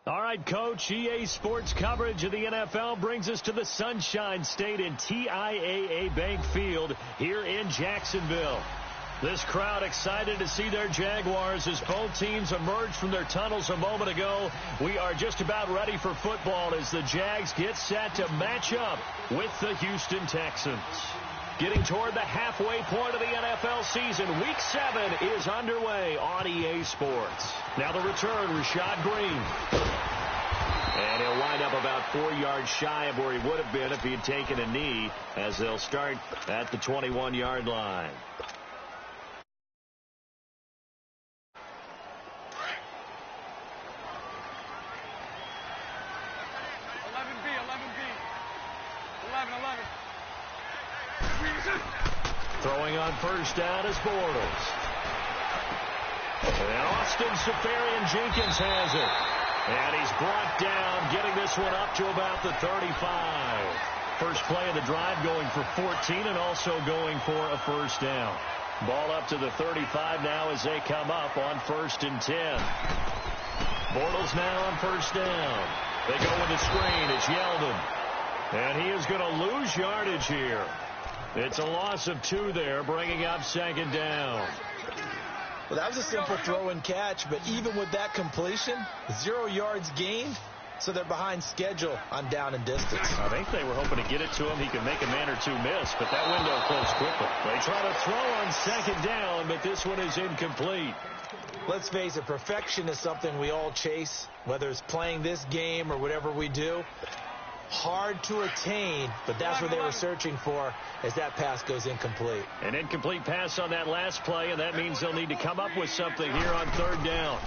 All right, Coach, EA Sports coverage of the NFL brings us to the Sunshine State in TIAA Bank Field here in Jacksonville. This crowd excited to see their Jaguars as both teams emerged from their tunnels a moment ago. We are just about ready for football as the Jags get set to match up with the Houston Texans. Getting toward the halfway point of the NFL season, Week 7 is underway on EA Sports. Now the return, Rashad Green. And he'll wind up about 4 yards shy of where he would have been if he had taken a knee, as they'll start at the 21-yard line. Throwing on first down is Bortles. And Austin Seferian-Jenkins has it. And he's brought down, getting this one up to about the 35. First play of the drive going for 14 and also going for a first down. Ball up to the 35 now as they come up on 1st and 10. Bortles now on first down. They go with the screen. It's Yeldon. And he is going to lose yardage here. It's a loss of 2 there, bringing up 2nd down. Well, that was a simple throw and catch, but even with that completion, 0 yards gained, so they're behind schedule on down and distance. I think they were hoping to get it to him. He could make a man or 2 miss, but that window closed quickly. They try to throw on 2nd down, but this one is incomplete. Let's face it, perfection is something we all chase, whether it's playing this game or whatever we do. Hard to attain, but that's what they were searching for as that pass goes incomplete. An incomplete pass on that last play, and that means they'll need to come up with something here on 3rd down.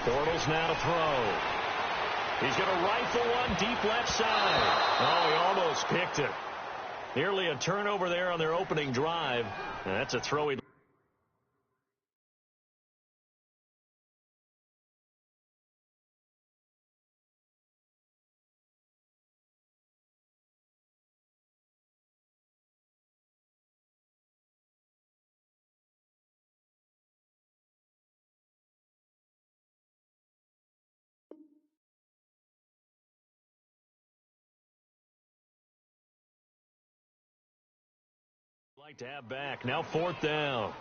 Bortles now to throw. He's going to rifle one deep left side. Oh, he almost picked it. Nearly a turnover there on their opening drive. And that's a throw. Like to have back. Now 4th down.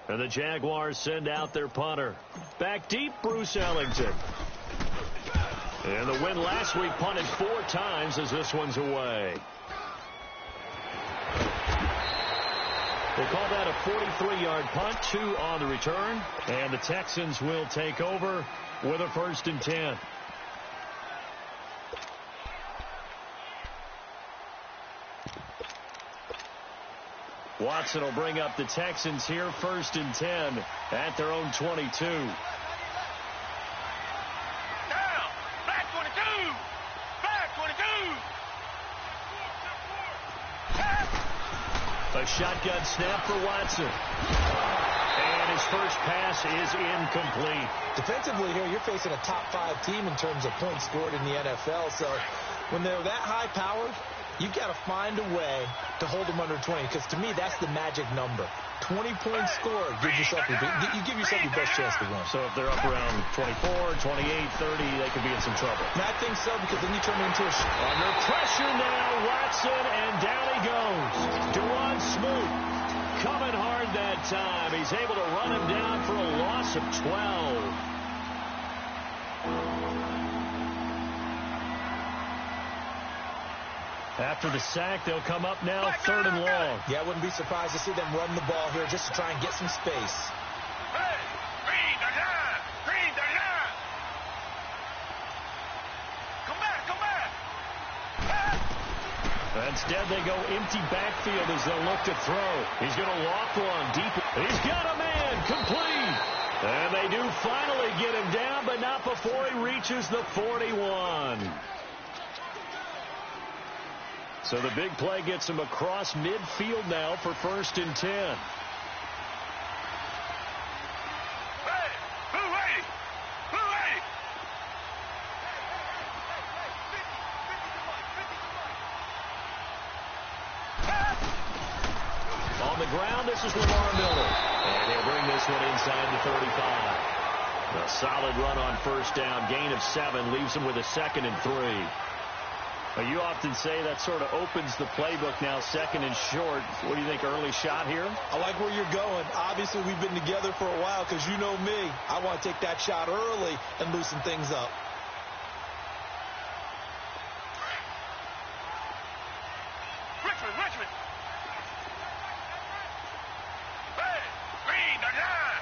And the Jaguars send out their punter. Back deep, Bruce Ellington. And the win last week punted 4 times as this one's away. They call that a 43-yard punt, 2 on the return. And the Texans will take over with a 1st and 10. Watson will bring up the Texans here, 1st and 10 at their own 22. Down, back 22, back 22. A shotgun snap for Watson. And his first pass is incomplete. Defensively here, you're facing a top 5 team in terms of points scored in the NFL. So when they're that high powered, you've got to find a way to hold them under 20, because to me, that's the magic number. 20 points scored, you give yourself your best chance to win. So if they're up around 24, 28, 30, they could be in some trouble. And I think so, because then you turn it into a... Under pressure now, Watson, and down he goes. Deron Smoot coming hard that time. He's able to run him down for a loss of 12. After the sack, they'll come up now 3rd and long. Yeah, I wouldn't be surprised to see them run the ball here just to try and get some space. Hey, green, they're not. Come back. Instead, they go empty backfield as they'll look to throw. He's going to loft one deep. He's got a man, complete. And they do finally get him down, but not before he reaches the 41. So the big play gets him across midfield now for 1st and 10. Hey, hooray! On the ground, this is Lamar Miller. And he'll bring this one inside the 35. A solid run on first down. Gain of 7 leaves him with a 2nd and 3. Well, you often say that sort of opens the playbook now, 2nd and short. What do you think, early shot here? I like where you're going. Obviously, we've been together for a while because you know me. I want to take that shot early and loosen things up. Richmond. Hey, green the line.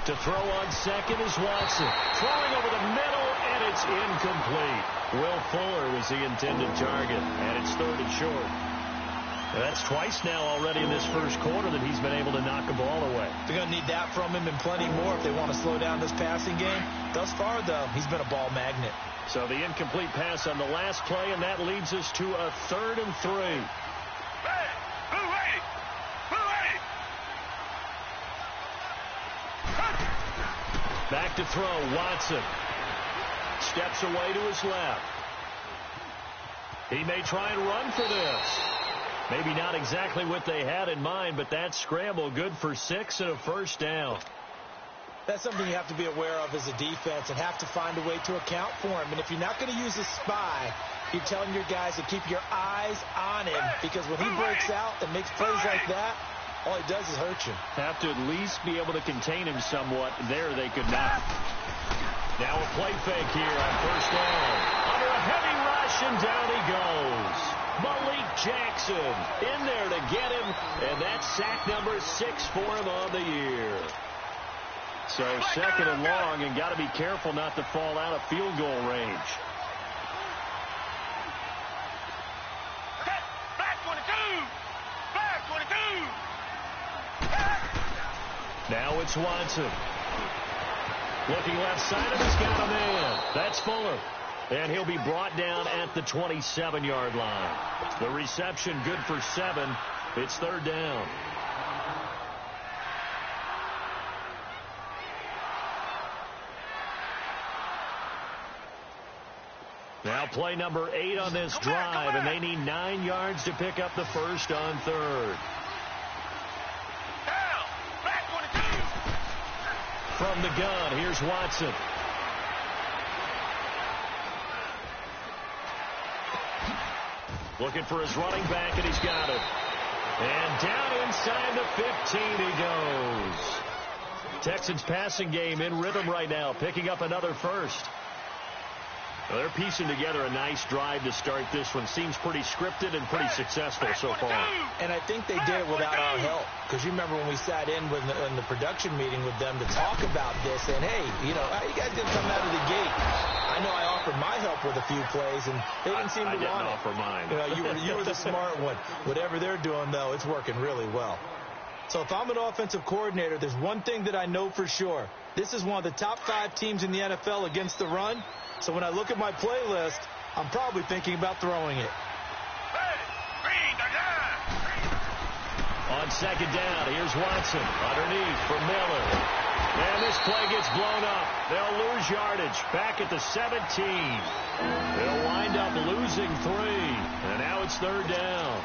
To throw on second is Watson. Throwing over the middle, and it's incomplete. Will Fuller was the intended target, and it's 3rd and short. That's twice now already in this first quarter that he's been able to knock a ball away. They're going to need that from him and plenty more if they want to slow down this passing game. Thus far, though, he's been a ball magnet. So the incomplete pass on the last play, and that leads us to a 3rd and 3. Hey, who ready? Back to throw, Watson. Steps away to his left. He may try and run for this. Maybe not exactly what they had in mind, but that scramble good for 6 and a first down. That's something you have to be aware of as a defense and have to find a way to account for him. And if you're not going to use a spy, you're telling your guys to keep your eyes on him, because when he breaks out and makes plays like that, all he does is hurt you. Have to at least be able to contain him somewhat. There they could not. Now a play fake here on first down. Under a heavy rush, and down he goes. Malik Jackson in there to get him, and that's sack number 6 for him on the year. So 2nd and long, and got to be careful not to fall out of field goal range. Black 22. Now it's Watson. Looking left side of he's got a man. That's Fuller. And he'll be brought down at the 27-yard line. The reception good for 7. It's 3rd down. Now play number 8 on this drive, and they need 9 yards to pick up the first on 3rd. From the gun, here's Watson. Looking for his running back, and he's got it. And down inside the 15 he goes. Texans passing game in rhythm right now, picking up another first. Well, they're piecing together a nice drive to start this one. Seems pretty scripted and pretty successful so far. And I think they did it without our help. Because you remember when we sat in the production meeting with them to talk about this, and hey, you know, how you guys going to come out of the gate? I know I offered my help with a few plays, and they didn't seem to want it. I didn't offer mine. You know, you were the smart one. Whatever they're doing, though, it's working really well. So if I'm an offensive coordinator, there's one thing that I know for sure. This is one of the top 5 teams in the NFL against the run. So when I look at my playlist, I'm probably thinking about throwing it. On 2nd down, here's Watson underneath for Miller. And this play gets blown up. They'll lose yardage back at the 17. They'll wind up losing 3. And now it's 3rd down.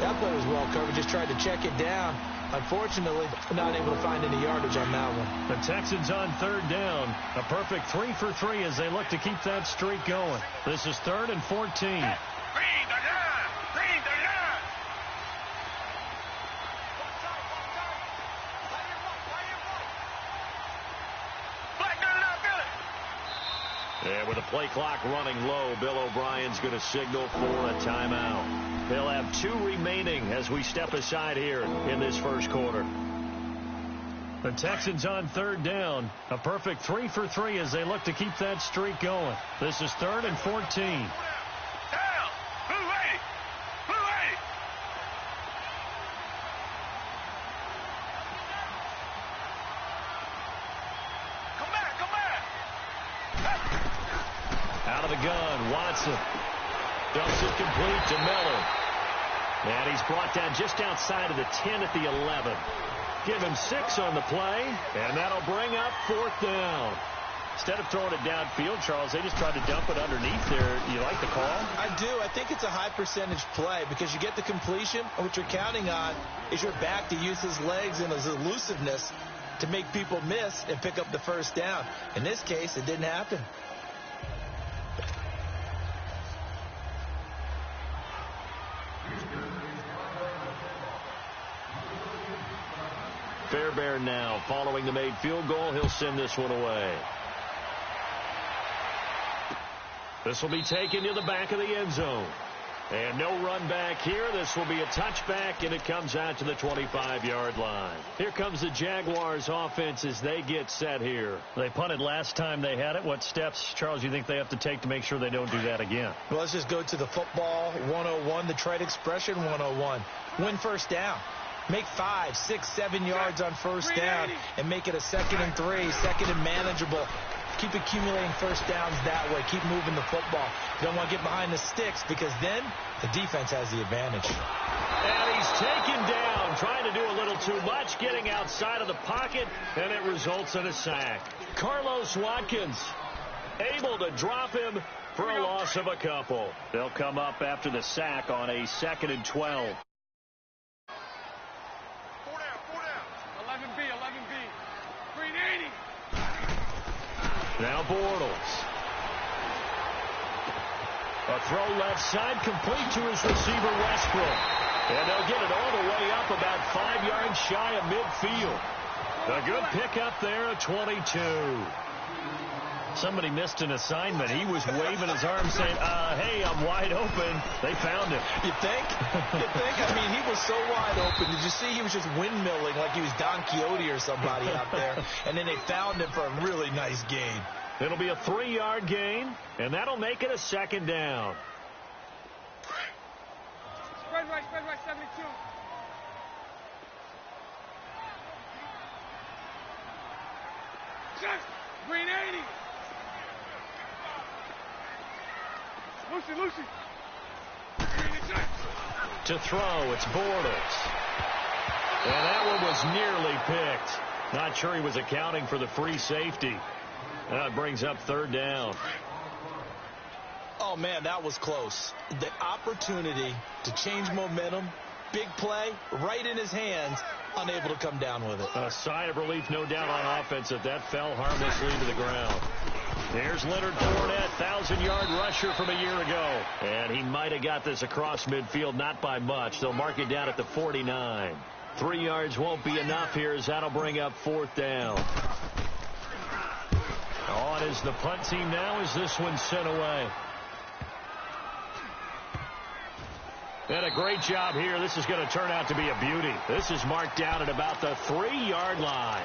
That play was well covered. Just tried to check it down. Unfortunately, not able to find any yardage on that one. The Texans on 3rd down. A perfect 3 for 3 as they look to keep that streak going. This is 3rd and 14. And with the play clock running low, Bill O'Brien's going to signal for a timeout. They'll have 2 remaining as we step aside here in this first quarter. The Texans on 3rd down. A perfect 3 for 3 as they look to keep that streak going. This is 3rd and 14. Watson dumps it complete to Miller. And he's brought down just outside of the 10 at the 11. Give him 6 on the play, and that'll bring up 4th down. instead of throwing it downfield, Charles, they just tried to dump it underneath there. You like the call? I do. I think it's a high percentage play because you get the completion, and what you're counting on is your back to use his legs and his elusiveness to make people miss and pick up the first down. In this case, it didn't happen. Fairbairn now following the made field goal. He'll send this one away. This will be taken to the back of the end zone. And no run back here. This will be a touchback, and it comes out to the 25-yard line. Here comes the Jaguars offense as they get set here. They punted last time they had it. What steps, Charles, do you think they have to take to make sure they don't do that again? Well, let's just go to the football 101, the trade expression 101. Win first down. Make 5, 6, 7 yards on first down and make it a 2nd and 3, 2nd and manageable. Keep accumulating first downs that way. Keep moving the football. You don't want to get behind the sticks because then the defense has the advantage. And he's taken down, trying to do a little too much, getting outside of the pocket, and it results in a sack. Carlos Watkins able to drop him for a loss of a couple. They'll come up after the sack on a 2nd and 12. 11B, 11B. 380. Now Bortles. A throw left side, complete to his receiver, Westbrook. And they'll get it all the way up about 5 yards shy of midfield. A good pickup there at 22. Somebody missed an assignment. He was waving his arm saying, hey, I'm wide open. They found him. You think? You think? I mean, he was so wide open. Did you see he was just windmilling like he was Don Quixote or somebody out there? And then they found him for a really nice gain. It'll be a 3-yard gain, and that'll make it a 2nd down. Spread right, 72. Check. Green 80. Lucy. To throw, it's Bortles. And that one was nearly picked. Not sure he was accounting for the free safety. That brings up 3rd down. Oh, man, that was close. The opportunity to change momentum, big play, right in his hands, unable to come down with it. A sigh of relief, no doubt, on offense that fell harmlessly to the ground. Here's Leonard Fournette, 1,000-yard rusher from a year ago. And he might have got this across midfield, not by much. They'll mark it down at the 49. 3 yards won't be enough here as that'll bring up 4th down. On is the punt team now as this one's sent away. And a great job here. This is going to turn out to be a beauty. This is marked down at about the 3-yard line.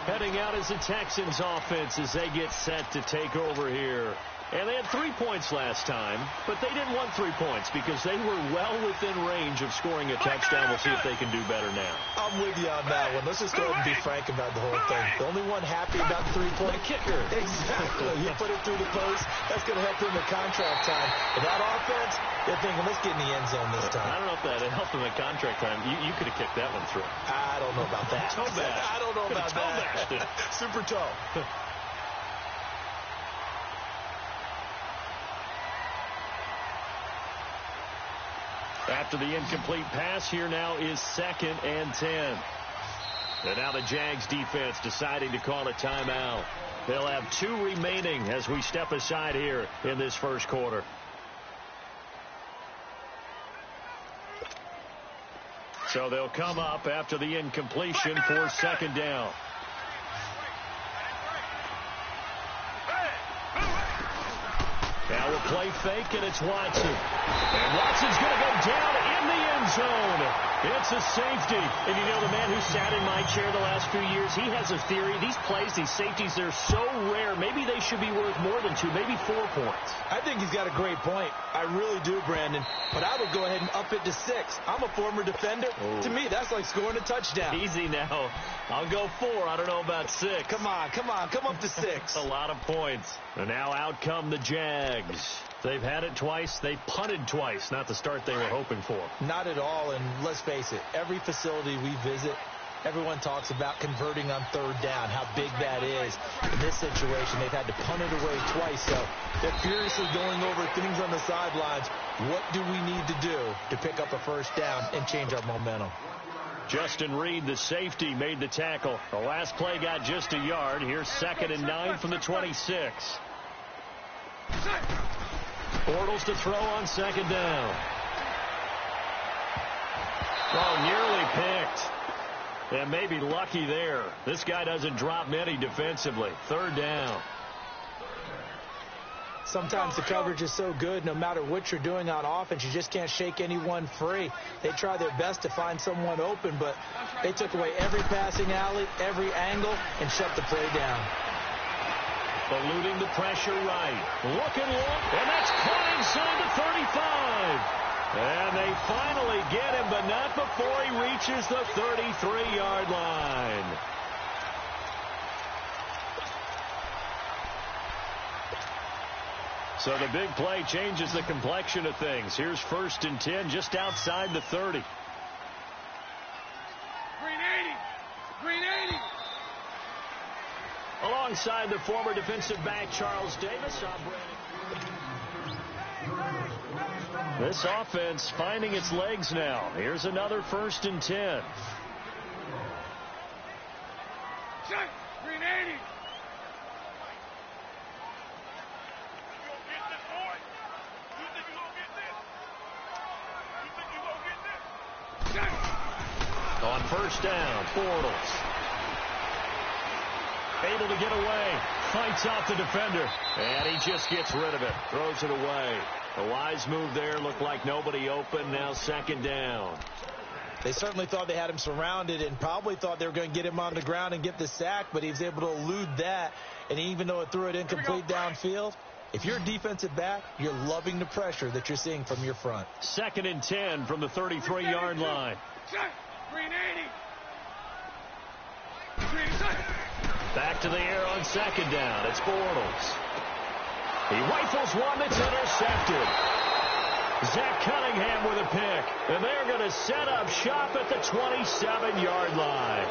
Heading out is the Texans offense as they get set to take over here. And they had 3 points last time, but they didn't want 3 points because they were well within range of scoring a touchdown. We'll see if they can do better now. I'm with you on that one. Let's just go ahead and be frank about the whole thing. The only one happy about the 3-point kicker. Exactly. You put it through the post. That's going to help him in contract time. But that offense, they're thinking, let's get in the end zone this time. I don't know if that helped him in contract time. You could have kicked that one through. I don't know about that. Toe bash. I don't know about that. Super toe. After the incomplete pass, here now is 2nd and 10. And now the Jags defense deciding to call a timeout. They'll have 2 remaining as we step aside here in this first quarter. So they'll come up after the incompletion for 2nd down. Now we'll play fake, and it's Watson. And Watson's going to go down in the end zone. It's a safety. And you know, the man who sat in my chair the last few years, he has a theory. These plays, these safeties, they're so rare. Maybe they should be worth more than 2, maybe 4 points. I think he's got a great point. I really do, Brandon. But I would go ahead and up it to 6. I'm a former defender. Oh. To me, that's like scoring a touchdown. Easy now. I'll go 4. I don't know about 6. Come on. Come up to 6. A lot of points. And now out come the Jags. They've had it twice. They punted twice. Not the start they were hoping for. Not at all. And let's face it, every facility we visit, Everyone talks about converting on third down, how big that is. In this situation, they've had to punt it away twice, so they're furiously going over things on the sidelines. What do we need to do to pick up a first down and change our momentum? Justin Reed, the safety, made the tackle. The last play got just a yard. Here's 2nd and 9 from the 26. Bortles to throw on 2nd down. Oh, nearly picked. And maybe lucky there. This guy doesn't drop many defensively. 3rd down. Sometimes the coverage is so good, no matter what you're doing on offense, you just can't shake anyone free. They try their best to find someone open, but they took away every passing alley, every angle, and shut the play down. Eluding the pressure right. Looking long, and that's caught inside the 35. And they finally get him, but not before he reaches the 33-yard line. So the big play changes the complexion of things. Here's 1st and 10 just outside the 30. Green 80. Green 80. Alongside the former defensive back Charles Davis, I'm Brandon. This offense finding its legs now. Here's another 1st and 10. Check. Green 80. On 1st down, Bortles. Able to get away. Fights off the defender. And he just gets rid of it. Throws it away. A wise move there. Looked like nobody open. Now 2nd down. They certainly thought they had him surrounded and probably thought they were going to get him on the ground and get the sack, but he was able to elude that. And even though it threw it incomplete downfield, if you're a defensive back, you're loving the pressure that you're seeing from your front. 2nd and 10 from the 33-yard line. Check. Green 80. Green 80. Back to the air on 2nd down. It's Bortles. He rifles one that's intercepted. Zach Cunningham with a pick. And they're going to set up shop at the 27-yard line.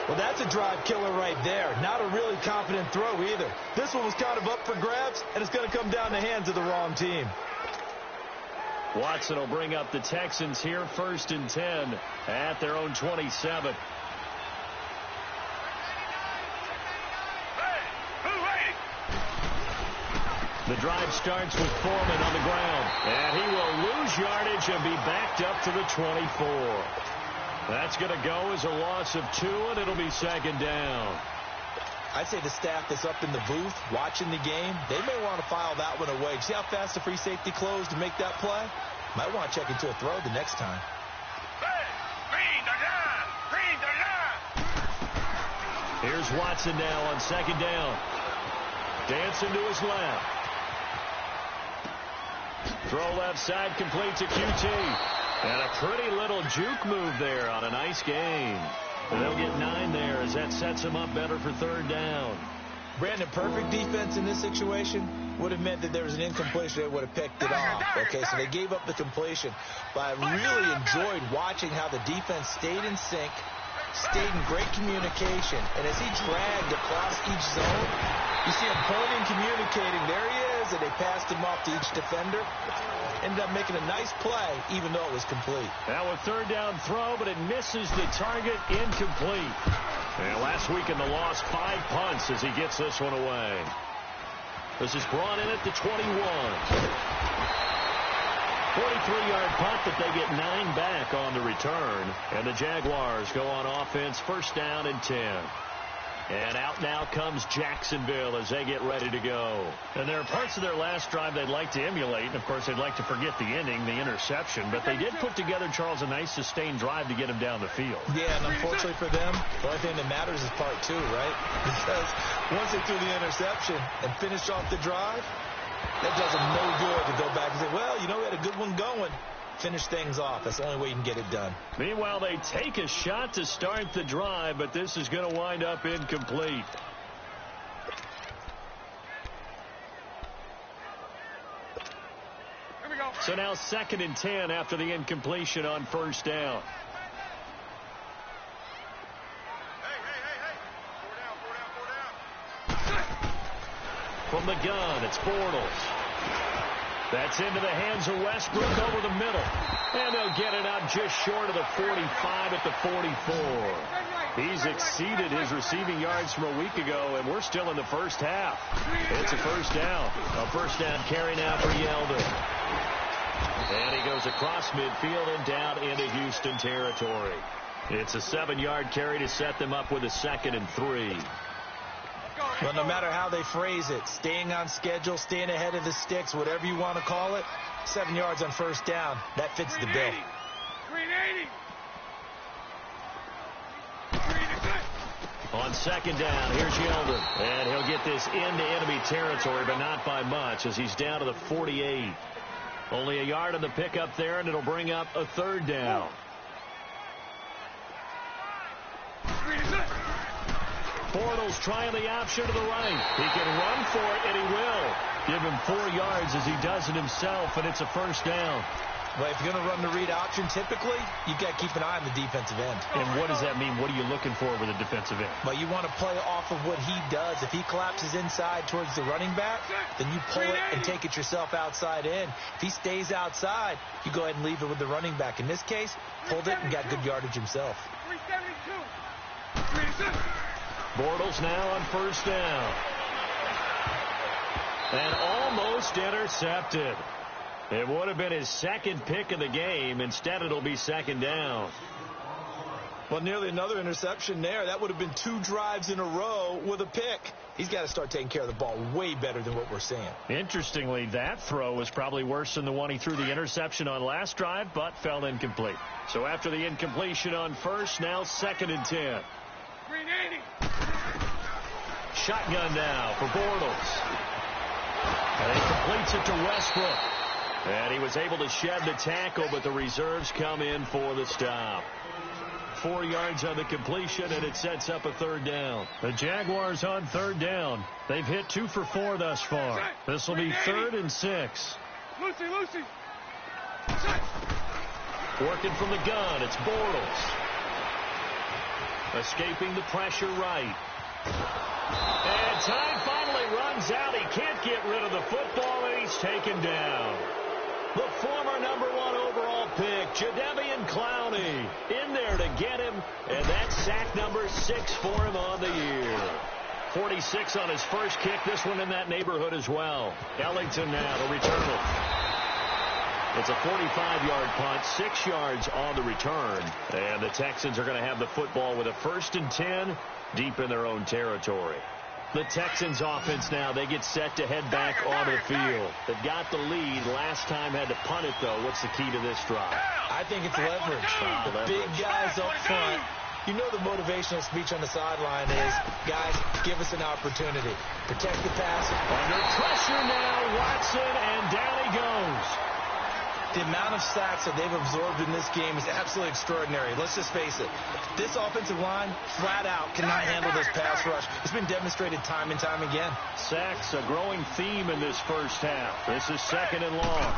Well, that's a drive killer right there. Not a really confident throw either. This one was kind of up for grabs, and it's going to come down the hands of the wrong team. Watson will bring up the Texans here, 1st and 10 at their own 27. The drive starts with Foreman on the ground, and he will lose yardage and be backed up to the 24. That's going to go as a loss of 2, and it'll be 2nd down. I'd say the staff that's up in the booth watching the game, they may want to file that one away. See how fast the free safety closed to make that play? Might want to check into a throw the next time. Here's Watson now on 2nd down. Dancing to his left. Throw left side, completes a QT. And a pretty little juke move there on a nice gain. They'll get 9 there as that sets them up better for 3rd down. Brandon, perfect defense in this situation would have meant that there was an incompletion. They would have picked it off. Okay, so they gave up the completion. But I really enjoyed watching how the defense stayed in sync, stayed in great communication. And as he dragged across each zone, you see him pointing, communicating. There he is, and they passed him off to each defender. Ended up making a nice play, even though it was complete. Now a 3rd down throw, but it misses the target, incomplete. And last week in the loss, 5 punts as he gets this one away. This is brought in at the 21. 43-yard punt, but they get 9 back on the return. And the Jaguars go on offense, 1st down and 10. And out now comes Jacksonville as they get ready to go. And there are parts of their last drive they'd like to emulate. And, of course, they'd like to forget the ending, the interception. But they did put together, Charles, a nice sustained drive to get him down the field. Yeah, and unfortunately for them, the only thing that matters is part 2, right? Because once they threw the interception and finished off the drive, that does them no good to go back and say, well, you know, we had a good one going. Finish things off. That's the only way you can get it done. Meanwhile, they take a shot to start the drive, but this is going to wind up incomplete. Here we go. So now 2nd and 10 after the incompletion on 1st down. From the gun, it's Bortles. That's into the hands of Westbrook over the middle. And they'll get it out just short of the 45 at the 44. He's exceeded his receiving yards from a week ago, and we're still in the first half. It's a first down. A first down carry now for Yeldon. And he goes across midfield and down into Houston territory. It's a 7-yard carry to set them up with a 2nd and 3. Well, no matter how they phrase it, staying on schedule, staying ahead of the sticks, whatever you want to call it, 7 yards on first down, that fits the bill. On 2nd down, here's Yeldon. And he'll get this into enemy territory, but not by much as he's down to the 48. Only a yard on the pickup there, and it'll bring up a 3rd down. Bortles trying the option to the right. He can run for it, and he will. Give him 4 yards as he does it himself, and it's a first down. Well, if you're going to run the read option, typically, you've got to keep an eye on the defensive end. And what does that mean? What are you looking for with a defensive end? Well, you want to play off of what he does. If he collapses inside towards the running back, then you pull it and take it yourself outside in. If he stays outside, you go ahead and leave it with the running back. In this case, pulled it and got good yardage himself. 372. Bortles now on first down. And almost intercepted. It would have been his 2nd pick of the game. Instead, it'll be 2nd down. Well, nearly another interception there. That would have been 2 drives in a row with a pick. He's got to start taking care of the ball way better than what we're seeing. Interestingly, that throw was probably worse than the one he threw the interception on last drive, but fell incomplete. So after the incompletion on first, now 2nd and 10. 380. Shotgun now for Bortles. And he completes it to Westbrook. And he was able to shed the tackle, but the reserves come in for the stop. 4 yards on the completion, and it sets up a 3rd down. The Jaguars on 3rd down. They've hit 2 for 4 thus far. This will be 3rd and 6. Lucy. Working from the gun, it's Bortles. Escaping the pressure right. And time finally runs out. He can't get rid of the football, and he's taken down. The former number 1 overall pick, Jadeveon Clowney, in there to get him, and that's sack number 6 for him on the year. 46 on his first kick, this one in that neighborhood as well. Ellington now to return it. It's a 45-yard punt, 6 yards on the return, and the Texans are going to have the football with a 1st and 10 deep in their own territory. The Texans offense now, they get set to head back onto the field. They've got the lead. Last time had to punt it, though. What's the key to this drive? I think it's leverage. The big guys up front. You know the motivational speech on the sideline is, guys, give us an opportunity. Protect the pass. Under pressure now, Watson, and down he goes. The amount of sacks that they've absorbed in this game is absolutely extraordinary. Let's just face it. This offensive line, flat out, cannot handle this pass rush. It's been demonstrated time and time again. Sacks, a growing theme in this first half. This is 2nd and long.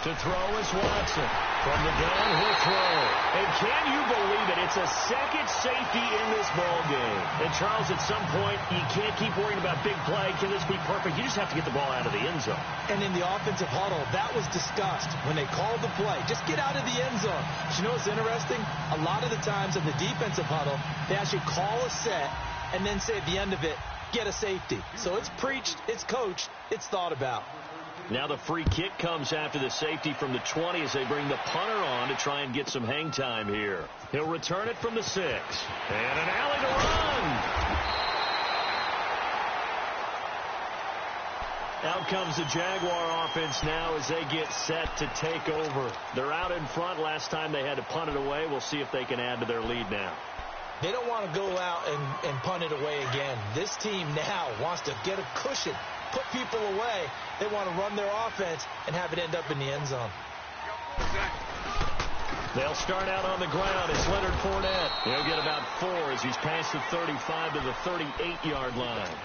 To throw is Watson. From the gun, he'll throw. And can you believe it? It's a 2nd safety in this ball game. And, Charles, at some point, you can't keep worrying about big play. Can this be perfect? You just have to get the ball out of the end zone. And in the offensive huddle, that was discussed when they called the play. Just get out of the end zone. But you know what's interesting? A lot of the times in the defensive huddle, they actually call a set and then say at the end of it, get a safety. So it's preached, it's coached, it's thought about. Now the free kick comes after the safety from the 20 as they bring the punter on to try and get some hang time here. He'll return it from the 6. And an alley to run. Out comes the Jaguar offense now as they get set to take over. They're out in front. Last time they had to punt it away. We'll see if they can add to their lead now. They don't want to go out and punt it away again. This team now wants to get a cushion, put people away. They want to run their offense and have it end up in the end zone. They'll start out on the ground. It's Leonard Fournette. He'll get about 4 as he's past the 35 to the 38-yard line.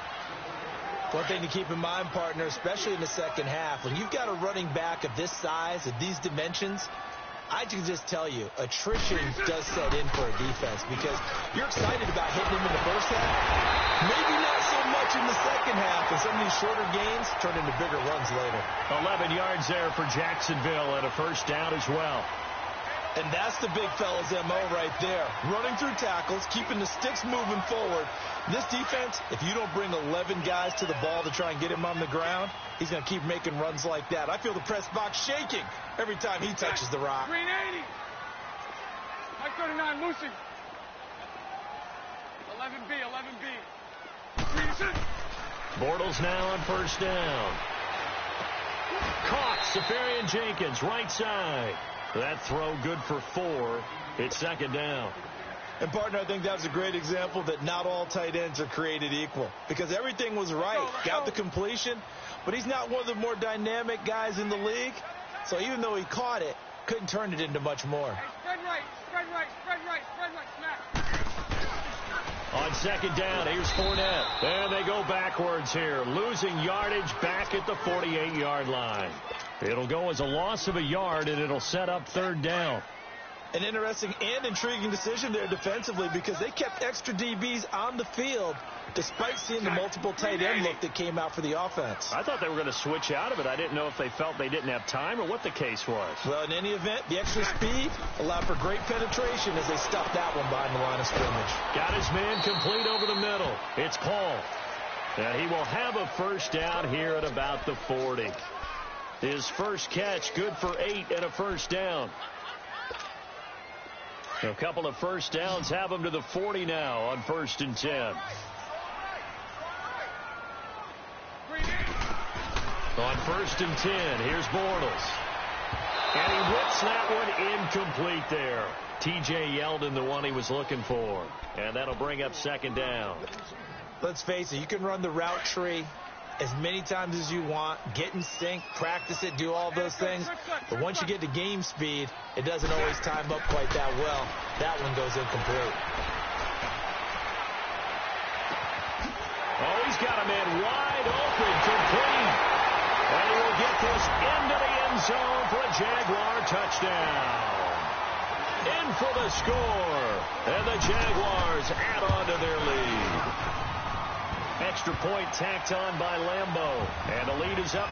One thing to keep in mind, partner, especially in the second half, when you've got a running back of this size, of these dimensions, I can just tell you, attrition does set in for a defense because you're excited about hitting him in the first half. Maybe not so much in the second second half, and some of these shorter gains turn into bigger runs later. 11 yards there for Jacksonville and a first down as well. And that's the big fella's MO right there. Running through tackles, keeping the sticks moving forward. This defense, if you don't bring 11 guys to the ball to try and get him on the ground, he's going to keep making runs like that. I feel the press box shaking every time he touches the rock. Green 80. Mike 39, Lucy. 11B, 11B. Green 6. Bortles now on first down. Caught. Safarian Jenkins, right side. That throw good for 4. It's second down. And, partner, I think that was a great example that not all tight ends are created equal. Because everything was right. Got the completion, but he's not one of the more dynamic guys in the league. So even though he caught it, couldn't turn it into much more. Hey, spread right, spread right, spread right, spread right, snap. On second down, here's Fournette. And they go backwards here, losing yardage back at the 48-yard line. It'll go as a loss of a yard, and it'll set up third down. An interesting and intriguing decision there defensively because they kept extra DBs on the field despite seeing the multiple tight end look that came out for the offense. I thought they were going to switch out of it. I didn't know if they felt they didn't have time or what the case was. Well, in any event, the extra speed allowed for great penetration as they stuffed that one behind the line of scrimmage. Got his man complete over the middle. It's Paul. And he will have a first down here at about the 40. His first catch, good for 8 and a first down. A couple of first downs have him to the 40 now on 1st and 10. On 1st and 10, here's Bortles. And he whips that one incomplete there. T.J. Yeldon, the one he was looking for. And that'll bring up second down. Let's face it, you can run the route tree as many times as you want, get in sync, practice it, do all those things. But once you get to game speed, it doesn't always time up quite that well. That one goes incomplete. Oh, he's got a man wide open, complete. And he will get this into the end zone for a Jaguar touchdown. In for the score. And the Jaguars add on to their lead. Extra point tacked on by Lambeau. And the lead is up.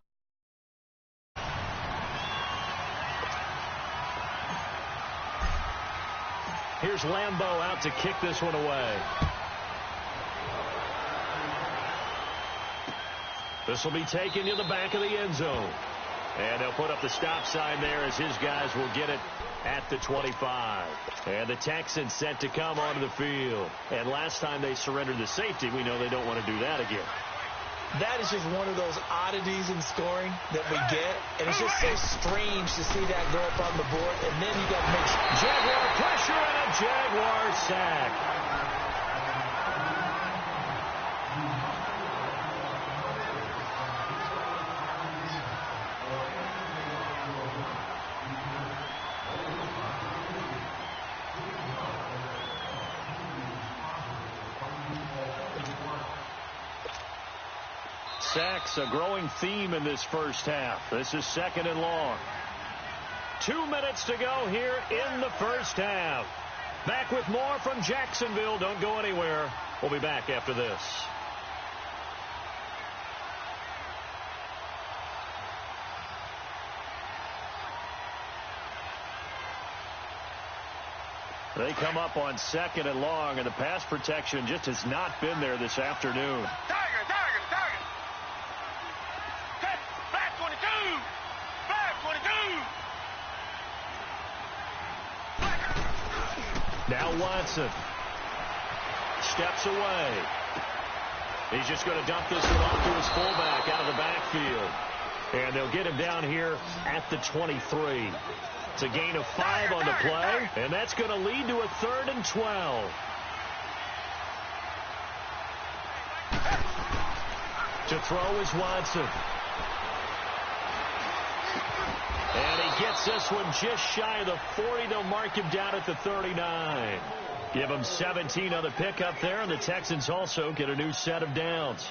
Here's Lambeau out to kick this one away. This will be taken to the back of the end zone. And they'll put up the stop sign there as his guys will get it at the 25. And the Texans set to come onto the field. And last time they surrendered the safety, we know they don't want to do that again. That is just one of those oddities in scoring that we get. And it's just so strange to see that go up on the board. And then you got to make Jaguar pressure and a Jaguar sack. Sacks, a growing theme in this first half. This is second and long. 2 minutes to go here in the first half. Back with more from Jacksonville. Don't go anywhere. We'll be back after this. They come up on second and long, and the pass protection just has not been there this afternoon. Tiger, tiger, tiger. Flag 22. Flag 22. Now Watson steps away. He's just going to dump this one off to his fullback out of the backfield. And they'll get him down here at the 23. It's a gain of 5 on the play, and that's going to lead to a 3rd and 12. To throw is Watson. And he gets this one just shy of the 40. They'll mark him down at the 39. Give him 17 on the pickup there, and the Texans also get a new set of downs.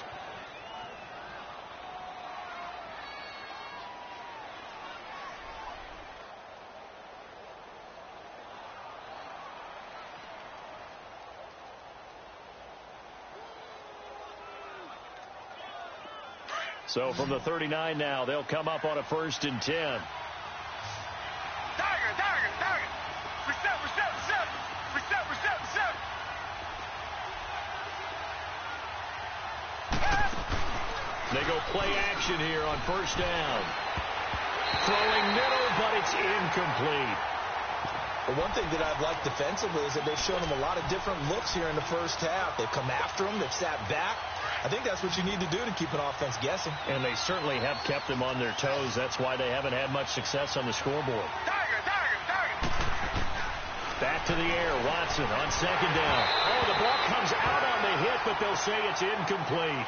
So from the 39 now, they'll come up on a 1st and 10. Tiger. Reset. They go play action here on 1st down. Throwing middle, but it's incomplete. Well, one thing that I've liked defensively is that they've shown them a lot of different looks here in the first half. They've come after them. They've sat back. I think that's what you need to do to keep an offense guessing. And they certainly have kept them on their toes. That's why they haven't had much success on the scoreboard. Tiger. Back to the air. Watson on 2nd down. Oh, the ball comes out on the hit, but they'll say it's incomplete.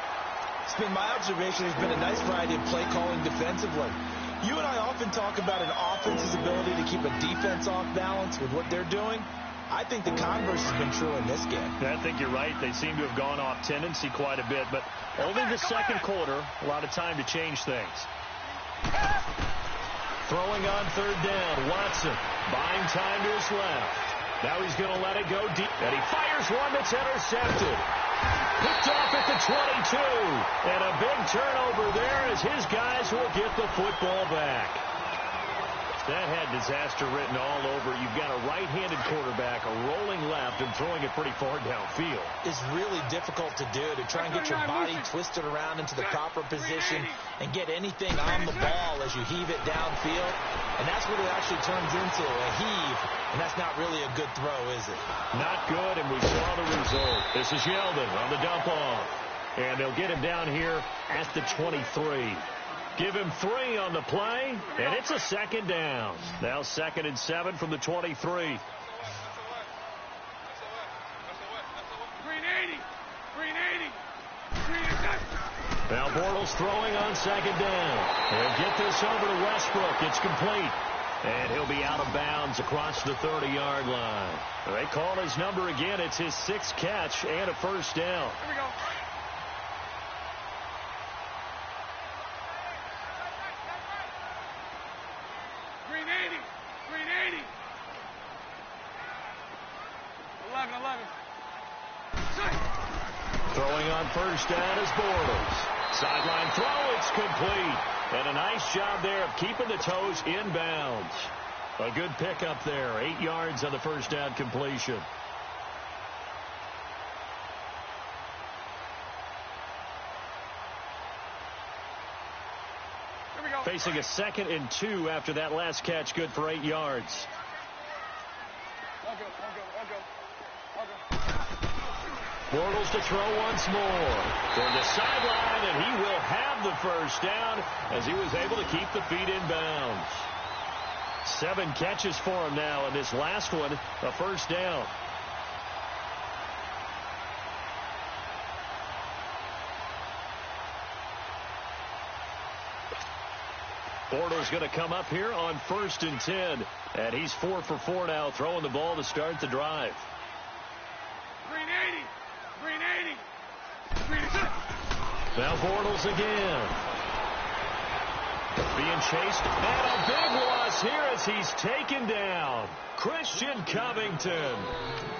It's been my observation. There's been a nice variety of play calling defensively. You and I often talk about an offense's ability to keep a defense off balance with what they're doing. I think the converse has been true in this game. I think you're right. They seem to have gone off tendency quite a bit, but only the second quarter, a lot of time to change things. Throwing on 3rd down, Watson buying time to his left. Now he's going to let it go deep, and he fires one that's intercepted. Picked off at the 22, and a big turnover there as his guys will get the football back. That had disaster written all over. You've got a right-handed quarterback, a rolling left, and throwing it pretty far downfield. It's really difficult to do, to try and get your body twisted around into the proper position and get anything on the ball as you heave it downfield. And that's what it actually turns into, a heave. And that's not really a good throw, is it? Not good, and we saw the result. This is Yeldon on the dump off. And they'll get him down here at the 23. Give him 3 on the play, and it's a 2nd down. Now 2nd and 7 from the 23. 380. Now Bortles throwing on 2nd down. They'll get this over to Westbrook. It's complete. And he'll be out of bounds across the 30-yard line. They call his number again. It's his 6th catch and a 1st down. Here we go. Throwing on 1st down is Bortles. Sideline throw, it's complete. And a nice job there of keeping the toes inbounds. A good pickup there. 8 yards on the 1st down completion. Here we go. Facing a 2nd and 2 after that last catch, good for 8 yards. I'll go. Bortles to throw once more. Toward the sideline, and he will have the 1st down as he was able to keep the feet in bounds. 7 catches for him now, and this last one, a 1st down. Bortles going to come up here on 1st and 10, and he's 4 for 4 now, throwing the ball to start the drive. 380. Now Bortles again. Being chased, and a big loss here as he's taken down. Christian Covington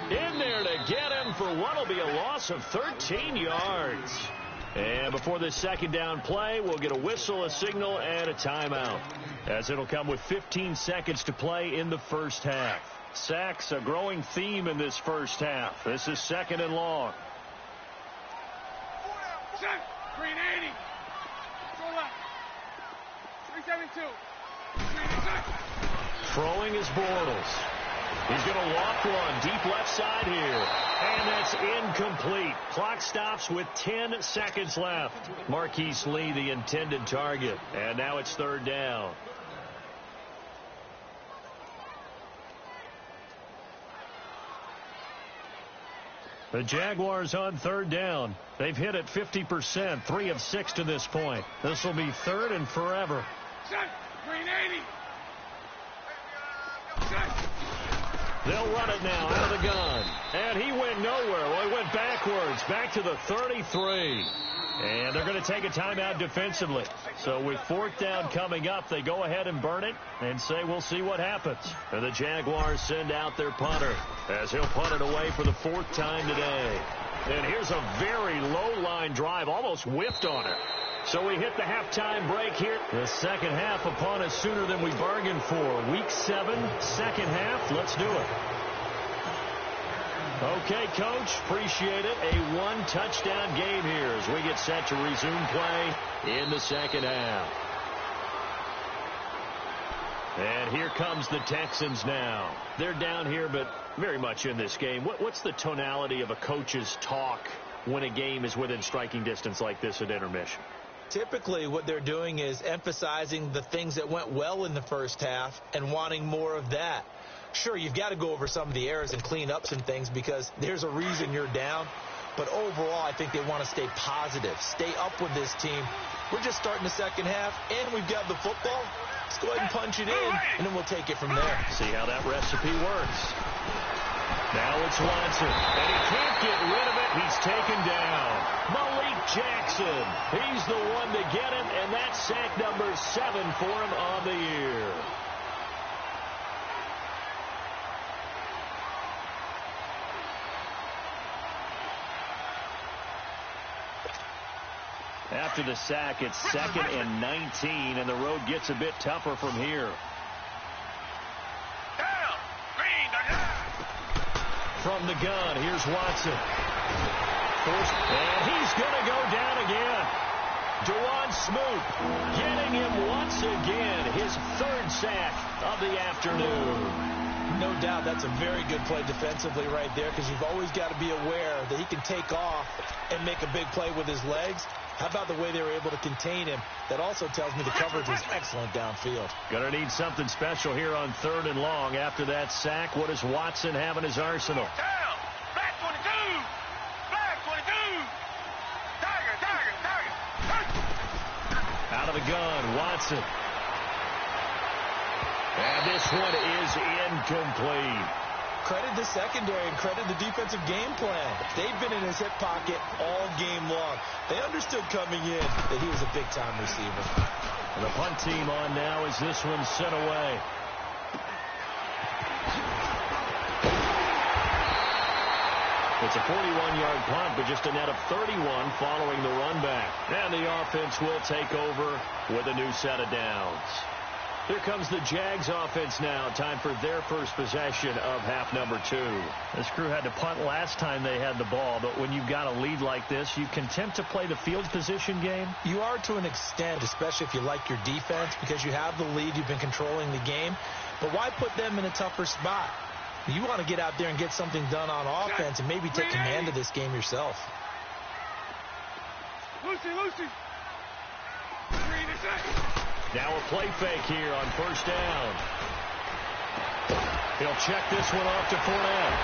in there to get him for what will be a loss of 13 yards. And before this 2nd down play, we'll get a whistle, a signal, and a timeout, as it'll come with 15 seconds to play in the 1st half. Sacks, a growing theme in this 1st half. This is 2nd and long. 380. Go left. 372. Throwing is Bortles. He's going to walk one deep left side here. And that's incomplete. Clock stops with 10 seconds left. Marquise Lee, the intended target. And now it's 3rd down. The Jaguars on 3rd down. They've hit it 50%, 3 of 6 to this point. This will be 3rd and forever. 380. They'll run it now out of the gun. And he went nowhere. Well, he went backwards, back to the 33. And they're going to take a timeout defensively. So with 4th down coming up, they go ahead and burn it and say we'll see what happens. And the Jaguars send out their punter as he'll punt it away for the 4th time today. And here's a very low line drive, almost whiffed on it. So we hit the halftime break here. The second half upon us sooner than we bargained for. Week 7, second half. Let's do it. Okay, Coach, appreciate it. A one-touchdown game here as we get set to resume play in the second half. And here comes the Texans now. They're down here, but very much in this game. What's the tonality of a coach's talk when a game is within striking distance like this at intermission? Typically, what they're doing is emphasizing the things that went well in the first half and wanting more of that. Sure, you've got to go over some of the errors and clean up some things because there's a reason you're down. But overall, I think they want to stay positive, stay up with this team. We're just starting the second half, and we've got the football. Let's go ahead and punch it in, and then we'll take it from there. See how that recipe works. Now it's Watson, and he can't get rid of it. He's taken down. Malik Jackson, he's the one to get him, and that's sack number 7 for him on the year. After the sack, it's 2nd and 19, and the road gets a bit tougher from here. From the gun, here's Watson. And he's going to go down again. Dewan Smoot getting him once again, his 3rd sack of the afternoon. No doubt that's a very good play defensively right there because you've always got to be aware that he can take off and make a big play with his legs. How about the way they were able to contain him? That also tells me the coverage was excellent downfield. Gonna need something special here on 3rd and long. After that sack, what does Watson have in his arsenal? Back 22! Back 22! Tiger! Out of the gun, Watson. And this one is incomplete. Credit the secondary and credit the defensive game plan. They've been in his hip pocket all game long. They understood coming in that he was a big-time receiver. And the punt team on now as this one's sent away. It's a 41-yard punt, but just a net of 31 following the run back. And the offense will take over with a new set of downs. Here comes the Jags offense now. Time for their first possession of half number 2. This crew had to punt last time they had the ball, but when you've got a lead like this, you content to play the field position game? You are to an extent, especially if you like your defense, because you have the lead, you've been controlling the game. But why put them in a tougher spot? You want to get out there and get something done on offense and maybe take command of this game yourself. Lucy! Now a play fake here on 1st down. He'll check this one off to Fournette.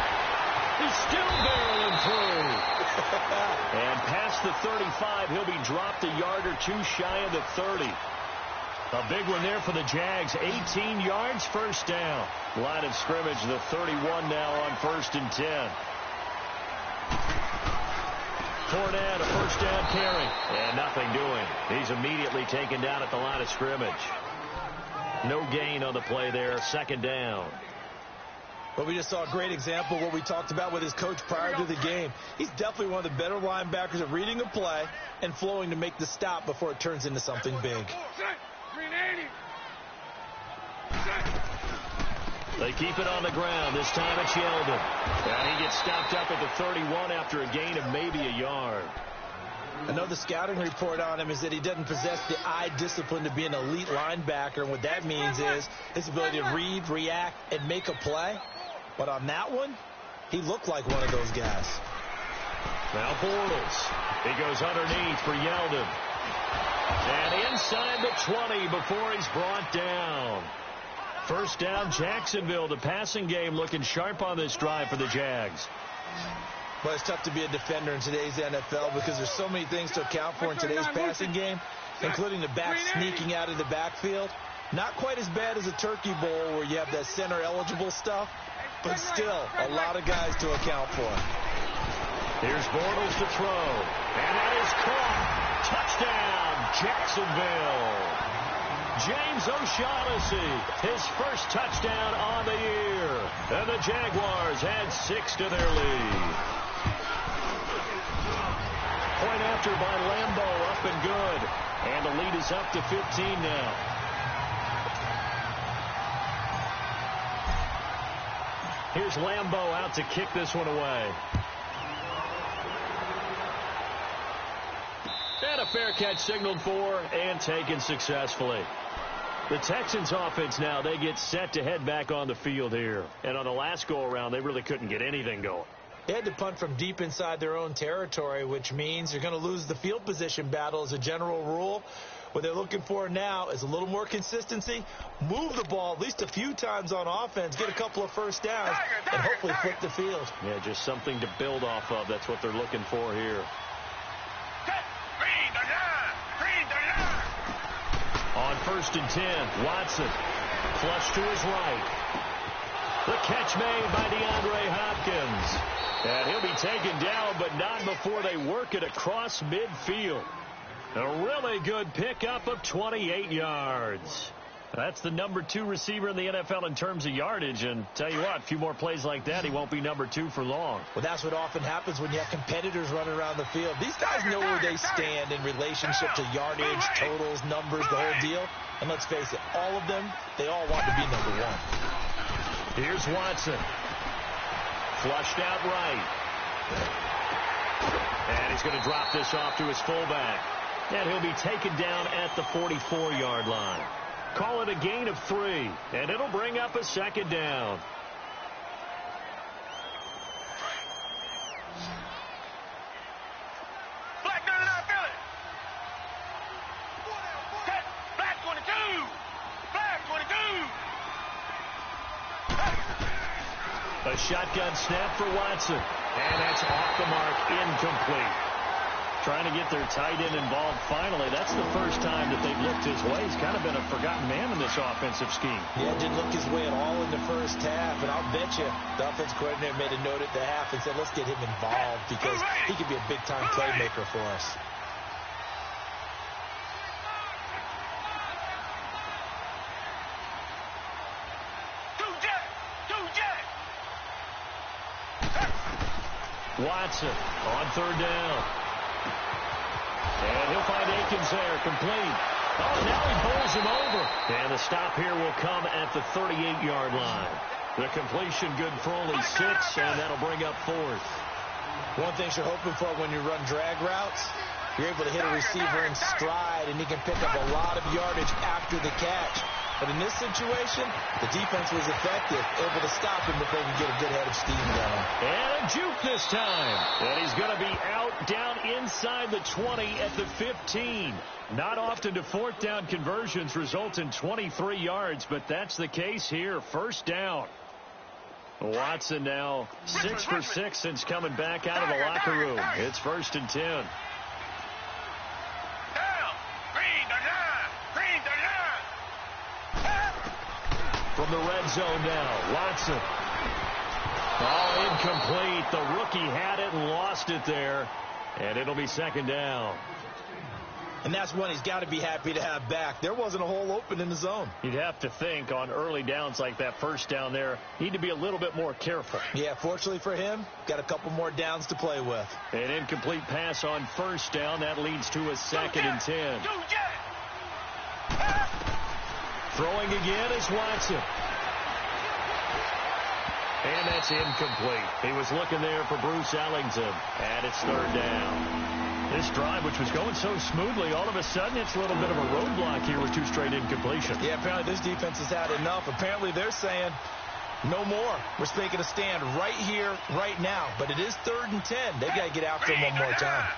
He's still barreling through. And past the 35, he'll be dropped a yard or 2 shy of the 30. A big one there for the Jags. 18 yards, 1st down. Line of scrimmage, the 31 now on 1st and 10. Fournette, a 1st down carry. And nothing doing. He's immediately taken down at the line of scrimmage. No gain on the play there. 2nd down. But we just saw a great example of what we talked about with his coach prior to the game. He's definitely one of the better linebackers at reading a play and flowing to make the stop before it turns into something big. They keep it on the ground. This time it's Yeldon. And he gets stopped up at the 31 after a gain of maybe a yard. I know the scouting report on him is that he doesn't possess the eye discipline to be an elite linebacker. And what that means is his ability to read, react, and make a play. But on that one, he looked like one of those guys. Now Bortles. He goes underneath for Yeldon. And inside the 20 before he's brought down. 1st down, Jacksonville. The passing game looking sharp on this drive for the Jags. Well, it's tough to be a defender in today's NFL because there's so many things to account for in today's passing game, including the back sneaking out of the backfield. Not quite as bad as a turkey bowl where you have that center-eligible stuff, but still a lot of guys to account for. Here's Bortles to throw, and that is caught. Touchdown, Jacksonville. James O'Shaughnessy, his 1st touchdown on the year. And the Jaguars add 6 to their lead. Point after by Lambeau, up and good. the lead is up to 15 now. Here's Lambeau out to kick this one away. And a fair catch signaled for and taken successfully. The Texans offense now, they get set to head back on the field here. And on the last go-around, they really couldn't get anything going. They had to punt from deep inside their own territory, which means you're going to lose the field position battle as a general rule. What they're looking for now is a little more consistency, move the ball at least a few times on offense, get a couple of first downs, and hopefully flip the field. Yeah, just something to build off of. That's what they're looking for here. On 1st and 10, Watson, flush to his right. The catch made by DeAndre Hopkins. And he'll be taken down, but not before they work it across midfield. A really good pickup of 28 yards. That's the number 2 receiver in the NFL in terms of yardage. And tell you what, a few more plays like that, he won't be number 2 for long. Well, that's what often happens when you have competitors running around the field. These guys know where they stand in relationship to yardage, totals, numbers, the whole deal. And let's face it, all of them, they all want to be number 1. Here's Watson. Flushed out right. And he's going to drop this off to his fullback. And he'll be taken down at the 44-yard line. Call it a gain of 3, and it'll bring up a 2nd down. Black 99 Philly. Black 22. Black 22. A shotgun snap for Watson. And that's off the mark, incomplete. Trying to get their tight end involved finally. That's the first time that they've looked his way. He's kind of been a forgotten man in this offensive scheme. Yeah, didn't look his way at all in the first half. And I'll bet you the offense coordinator made a note at the half and said, let's get him involved because he could be a big-time playmaker for us. Watson on 3rd down. And he'll find Akins there, complete. Oh, now he bowls him over. And the stop here will come at the 38-yard line. The completion good for only 6, and that'll bring up 4th. One thing you're hoping for when you run drag routes, you're able to hit a receiver in stride, and he can pick up a lot of yardage after the catch. But in this situation, the defense was effective, able to stop him before he could get a good head of steam going. And a juke this time. And he's going to be out down inside the 20 at the 15. Not often do 4th down conversions result in 23 yards, but that's the case here. 1st down. Watson now 6 for 6 since coming back out of the locker room. It's 1st and 10. From the red zone now, Watson. Oh, incomplete. The rookie had it and lost it there. And it'll be 2nd down. And that's one he's got to be happy to have back. There wasn't a hole open in the zone. You'd have to think on early downs like that 1st down there, need to be a little bit more careful. Yeah, fortunately for him, got a couple more downs to play with. An incomplete pass on 1st down. That leads to a 2nd and 10. Throwing again is Watson. And that's incomplete. He was looking there for Bruce Ellington. And it's 3rd down. This drive, which was going so smoothly, all of a sudden it's a little bit of a roadblock here with 2 straight incompletions. Yeah, apparently this defense has had enough. Apparently they're saying no more. We're making a stand right here, right now. But it is 3rd and 10. They've got to get after him one more time.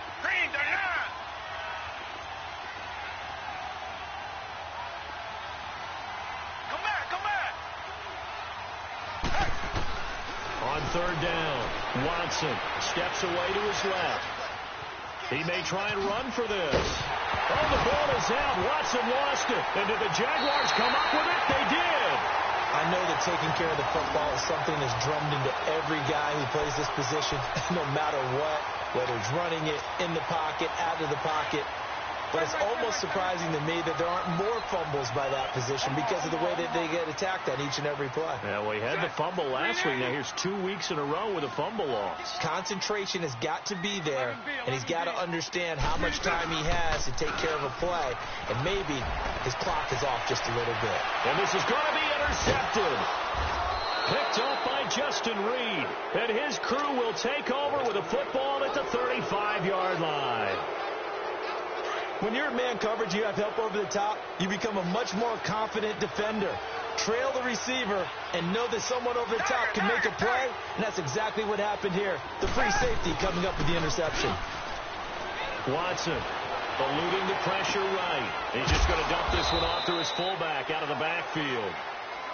On 3rd down, Watson steps away to his left. He may try and run for this. Oh, the ball is out. Watson lost it. And did the Jaguars come up with it? They did. I know that taking care of the football is something that's drummed into every guy who plays this position, no matter what, whether it's running it, in the pocket, out of the pocket. but it's almost surprising to me that there aren't more fumbles by that position because of the way that they get attacked on each and every play. Yeah, well, he had the fumble last week. Now here's 2 weeks in a row with a fumble loss. Concentration has got to be there, and he's got to understand how much time he has to take care of a play, and maybe his clock is off just a little bit. And this is going to be intercepted. Picked off by Justin Reed. And his crew will take over with a football at the 35-yard line. When you're in man coverage, you have help over the top, you become a much more confident defender. Trail the receiver and know that someone over the top can make a play, and that's exactly what happened here. The free safety coming up with the interception. Watson eluding the pressure right. He's just going to dump this one off to his fullback out of the backfield.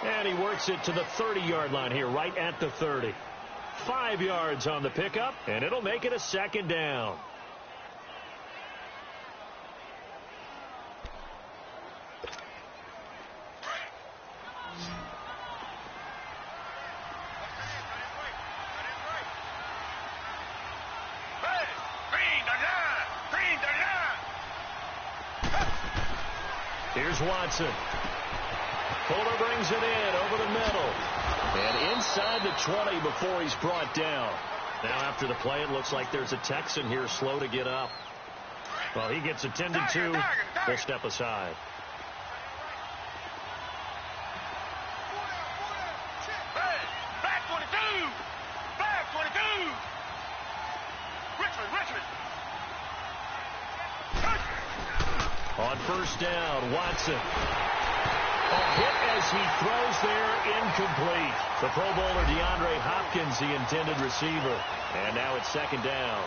And he works it to the 30-yard line here, right at the 30. 5 yards on the pickup, and it'll make it a second down. Here's Watson. Fuller brings it in over the middle. And inside the 20 before he's brought down. Now after the play, it looks like there's a Texan here slow to get up. Well, he gets attended to. We'll step aside. Back 22! Back 22! Richmond! On first down, Watson. A hit as he throws there, incomplete. The Pro Bowler DeAndre Hopkins, the intended receiver. And now it's second down.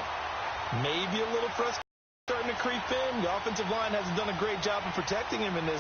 Maybe a little frustration starting to creep in. The offensive line hasn't done a great job of protecting him in this